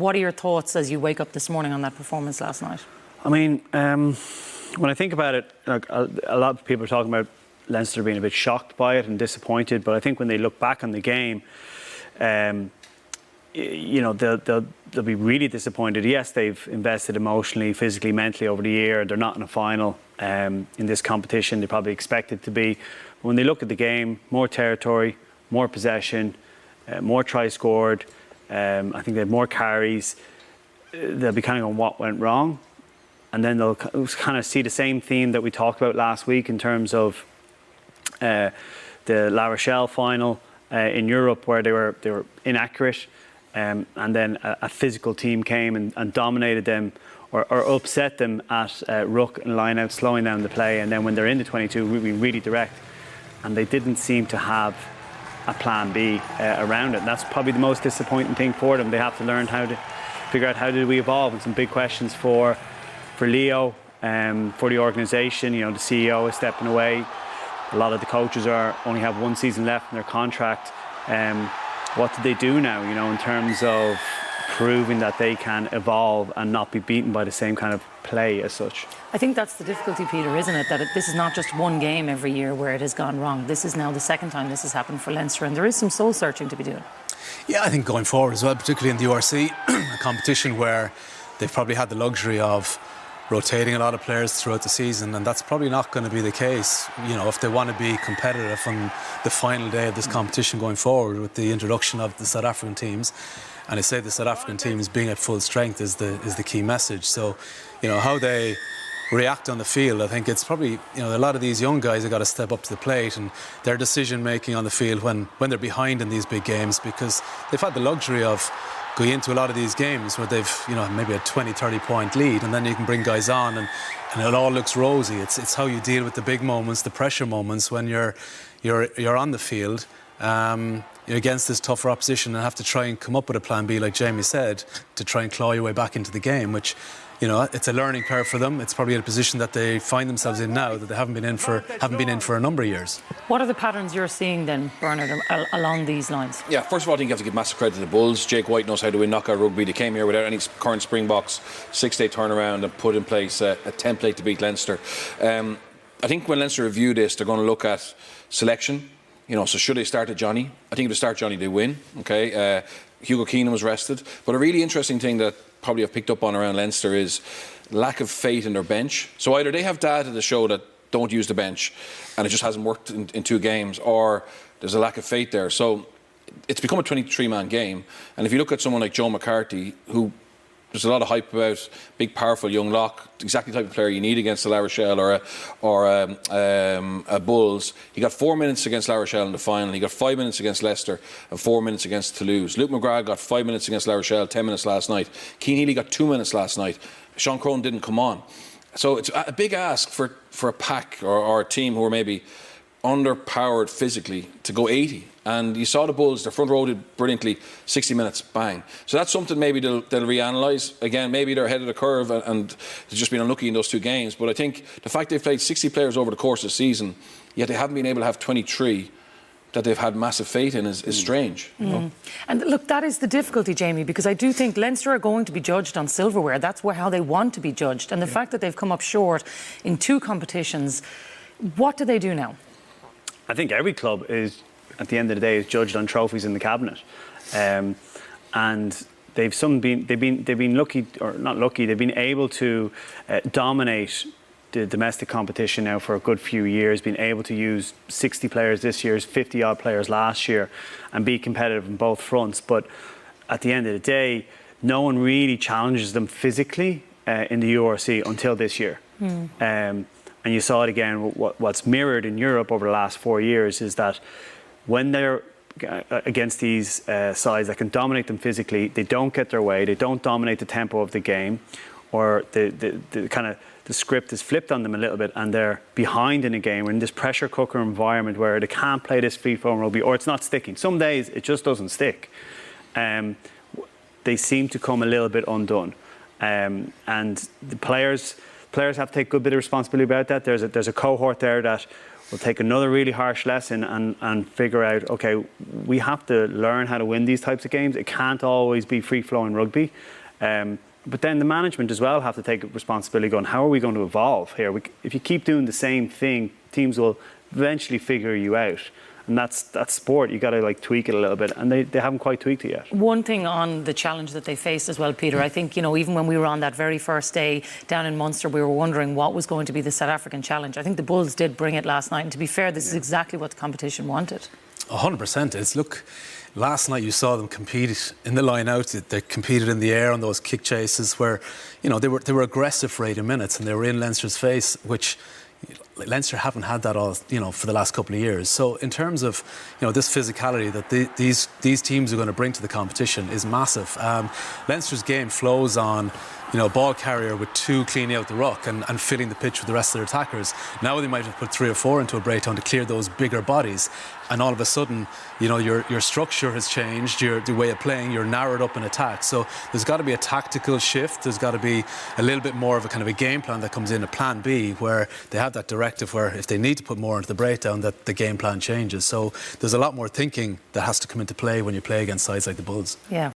What are your thoughts as you wake up this morning on that performance last night? I mean, when I think about it, like, a lot of people are talking about Leinster being a bit shocked by it and disappointed, but I think when they look back on the game, you know, they'll be really disappointed. Yes, they've invested emotionally, physically, mentally over the year. They're not in a final in this competition. They probably expected to be. But when they look at the game, more territory, more possession, more tries scored. I think they had more carries. They'll be kind of going, what went wrong? And then they'll kind of see the same theme that we talked about last week in terms of the La Rochelle final in Europe, where they were inaccurate, and then a physical team came and dominated them or upset them at ruck and line out, slowing down the play. And then when they're in the 22, we've been really direct, and they didn't seem to have a plan B around it. And that's probably the most disappointing thing for them. They have to learn how to figure out how do we evolve, and some big questions for Leo, for the organisation. You know, the CEO is stepping away. A lot of the coaches only have one season left in their contract. What do they do now, you know, in terms of proving that they can evolve and not be beaten by the same kind of play as such? I think that's the difficulty, Peter, isn't it? That this is not just one game every year where it has gone wrong. This is now the second time this has happened for Leinster, and there is some soul searching to be doing. Yeah, I think going forward as well, particularly in the URC, a competition where they've probably had the luxury of rotating a lot of players throughout the season, and that's probably not going to be the case, you know, if they want to be competitive on the final day of this competition going forward with the introduction of the South African teams. And I say the South African teams being at full strength is the key message. So, you know, how they react on the field, I think it's probably, you know, a lot of these young guys have got to step up to the plate, and their decision making on the field when they're behind in these big games, because they've had the luxury of going into a lot of these games where they've, you know, maybe a 20-30 point lead, and then you can bring guys on and it all looks rosy. It's how you deal with the big moments, the pressure moments when you're on the field against this tougher opposition, and have to try and come up with a plan B, like Jamie said, to try and claw your way back into the game, which, you know, it's a learning curve for them. It's probably a position that they find themselves in now that they haven't been in for a number of years. What are the patterns you're seeing then, Bernard, along these lines? Yeah, first of all, I think you have to give massive credit to the Bulls. Jake White knows how to win knockout rugby. They came here without any current Springboks, 6-day turnaround, and put in place a template to beat Leinster. I think when Leinster review this, they're going to look at selection. You know, so should they start at Johnny? I think if they start Johnny, they win. Okay, Hugo Keenan was rested. But a really interesting thing that probably I've picked up on around Leinster is lack of faith in their bench. So either they have data to show that don't use the bench and it just hasn't worked in 2 games, or there's a lack of faith there. So it's become a 23-man game. And if you look at someone like Joe McCarthy, who there's a lot of hype about, big, powerful young lock, exactly the type of player you need against the La Rochelle or a Bulls. He got 4 minutes against La Rochelle in the final. He got 5 minutes against Leicester and 4 minutes against Toulouse. Luke McGrath got 5 minutes against La Rochelle, 10 minutes last night. Cian Healy got 2 minutes last night. Sean Crone didn't come on. So it's a big ask for a pack or a team who are maybe underpowered physically to go 80. And you saw the Bulls, their front row did brilliantly, 60 minutes, bang. So that's something maybe they'll reanalyse. Again, maybe they're ahead of the curve and they've just been unlucky in those 2 games. But I think the fact they've played 60 players over the course of the season, yet they haven't been able to have 23 that they've had massive faith in is strange. You know? And look, that is the difficulty, Jamie, because I do think Leinster are going to be judged on silverware. That's how they want to be judged. And the fact that they've come up short in 2 competitions, what do they do now? I think every club is, at the end of the day, is judged on trophies in the cabinet, and they've been lucky, or not lucky. They've been able to dominate the domestic competition now for a good few years. Been able to use 60 players this year, 50 odd players last year, and be competitive on both fronts. But at the end of the day, no one really challenges them physically in the URC until this year. And you saw it again. What's mirrored in Europe over the last 4 years is that when they're against these sides that can dominate them physically, they don't get their way, they don't dominate the tempo of the game, or the kind of the script is flipped on them a little bit and they're behind in a game, or in this pressure cooker environment where they can't play this free-flowing rugby, or it's not sticking. Some days it just doesn't stick. They seem to come a little bit undone. And the players have to take a good bit of responsibility about that. There's a cohort there that we'll take another really harsh lesson and figure out, okay, we have to learn how to win these types of games. It can't always be free-flowing rugby. But then the management as well have to take responsibility going, how are we going to evolve here? If you keep doing the same thing, teams will eventually figure you out. And that's sport. You got to like tweak it a little bit, and they haven't quite tweaked it yet. One thing on the challenge that they faced as well, Peter, I think, you know, even when we were on that very first day down in Munster, we were wondering what was going to be the South African challenge. I think the Bulls did bring it last night, and to be fair, this is exactly what the competition wanted. 100%. It's, look, last night you saw them compete in the line out. They competed in the air on those kick chases where, you know, they were aggressive for 80 minutes, and they were in Leinster's face, which Leinster haven't had that all, you know, for the last couple of years. So in terms of, you know, this physicality that these teams are going to bring to the competition is massive. Leinster's game flows on, you know, ball carrier with two cleaning out the ruck and filling the pitch with the rest of their attackers. Now they might have put 3 or 4 into a breakdown to clear those bigger bodies, and all of a sudden, you know, your structure has changed, the way of playing, you're narrowed up in attack. So there's got to be a tactical shift. There's got to be a little bit more of a kind of a game plan that comes in, a plan B, where they have that directive where if they need to put more into the breakdown, that the game plan changes. So there's a lot more thinking that has to come into play when you play against sides like the Bulls. Yeah.